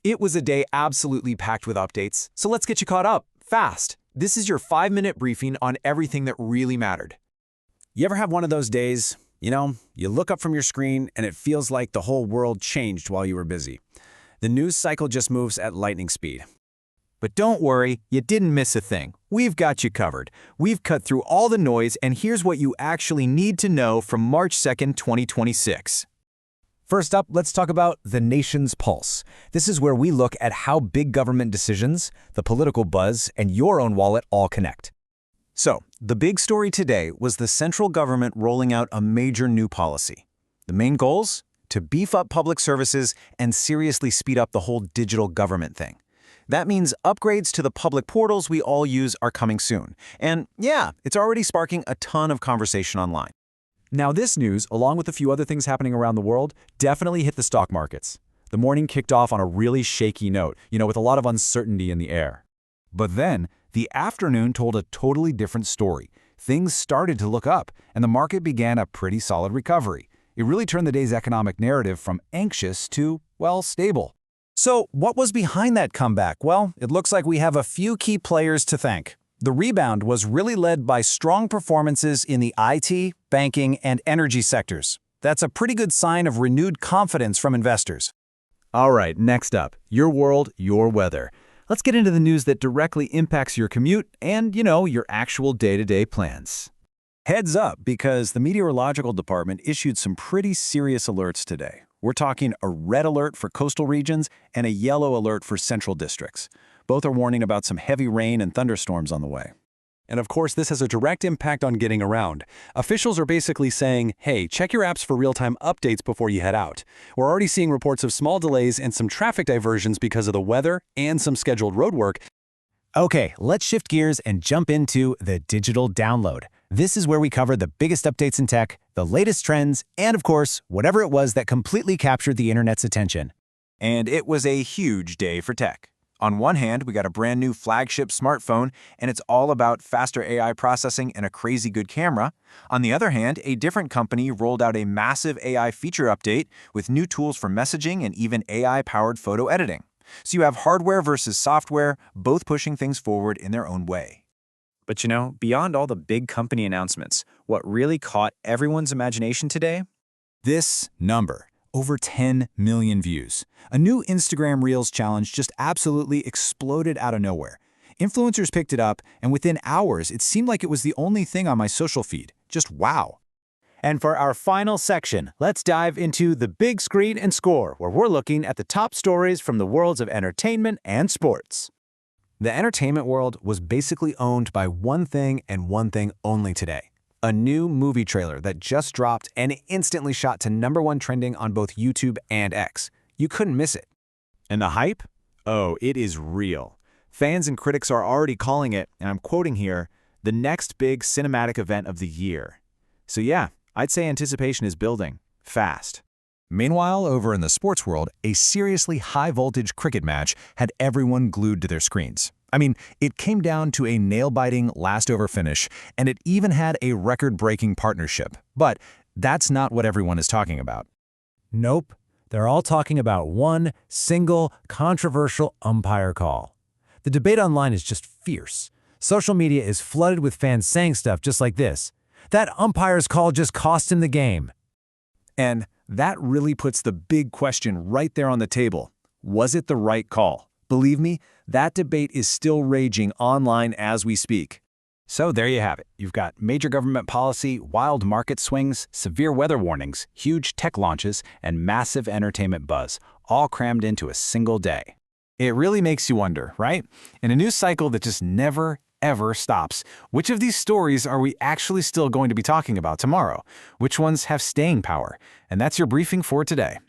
It was a day absolutely packed with updates, so let's get you caught up, fast. This is your 5-minute briefing on everything that really mattered. You ever have one of those days, you look up from your screen and it feels like the whole world changed while you were busy. The news cycle just moves at lightning speed. But don't worry, you didn't miss a thing. We've got you covered. We've cut through all the noise, and here's what you actually need to know from March 2nd, 2026. First up, let's talk about the nation's pulse. This is where we look at how big government decisions, the political buzz, and your own wallet all connect. So, the big story today was the central government rolling out a major new policy. The main goals? To beef up public services and seriously speed up the whole digital government thing. That means upgrades to the public portals we all use are coming soon. And yeah, it's already sparking a ton of conversation online. Now this news, along with a few other things happening around the world, definitely hit the stock markets. The morning kicked off on a really shaky note, with a lot of uncertainty in the air. But then, the afternoon told a totally different story. Things started to look up, and the market began a pretty solid recovery. It really turned the day's economic narrative from anxious to, well, stable. So, what was behind that comeback? Well, it looks like we have a few key players to thank. The rebound was really led by strong performances in the IT, banking, and energy sectors. That's a pretty good sign of renewed confidence from investors. All right, next up, your world, your weather. Let's get into the news that directly impacts your commute and, your actual day-to-day plans. Heads up, because the meteorological department issued some pretty serious alerts today. We're talking a red alert for coastal regions and a yellow alert for central districts. Both are warning about some heavy rain and thunderstorms on the way. And of course, this has a direct impact on getting around. Officials are basically saying, hey, check your apps for real-time updates before you head out. We're already seeing reports of small delays and some traffic diversions because of the weather and some scheduled roadwork. Okay, let's shift gears and jump into the digital download. This is where we cover the biggest updates in tech, the latest trends, and of course, whatever it was that completely captured the internet's attention. And it was a huge day for tech. On one hand, we got a brand new flagship smartphone, and it's all about faster AI processing and a crazy good camera. On the other hand, a different company rolled out a massive AI feature update with new tools for messaging and even AI-powered photo editing. So you have hardware versus software, both pushing things forward in their own way. But beyond all the big company announcements, what really caught everyone's imagination today? This number. Over 10 million views. A new Instagram Reels challenge just absolutely exploded out of nowhere. Influencers picked it up, and within hours, it seemed like it was the only thing on my social feed. Just wow. And for our final section, let's dive into the big screen and score, where we're looking at the top stories from the worlds of entertainment and sports. The entertainment world was basically owned by one thing and one thing only today. A new movie trailer that just dropped and instantly shot to #1 trending on both YouTube and X. You couldn't miss it. And the hype? Oh, it is real. Fans and critics are already calling it, and I'm quoting here, the next big cinematic event of the year. So yeah, I'd say anticipation is building, fast. Meanwhile, over in the sports world, a seriously high-voltage cricket match had everyone glued to their screens. I mean, it came down to a nail-biting last-over finish, and it even had a record-breaking partnership. But that's not what everyone is talking about. Nope. They're all talking about one single, controversial umpire call. The debate online is just fierce. Social media is flooded with fans saying stuff just like this. That umpire's call just cost him the game. And that really puts the big question right there on the table. Was it the right call? Believe me, that debate is still raging online as we speak. So there you have it. You've got major government policy, wild market swings, severe weather warnings, huge tech launches, and massive entertainment buzz, all crammed into a single day. It really makes you wonder, right? In a news cycle that just never, ever stops, which of these stories are we actually still going to be talking about tomorrow? Which ones have staying power? And that's your briefing for today.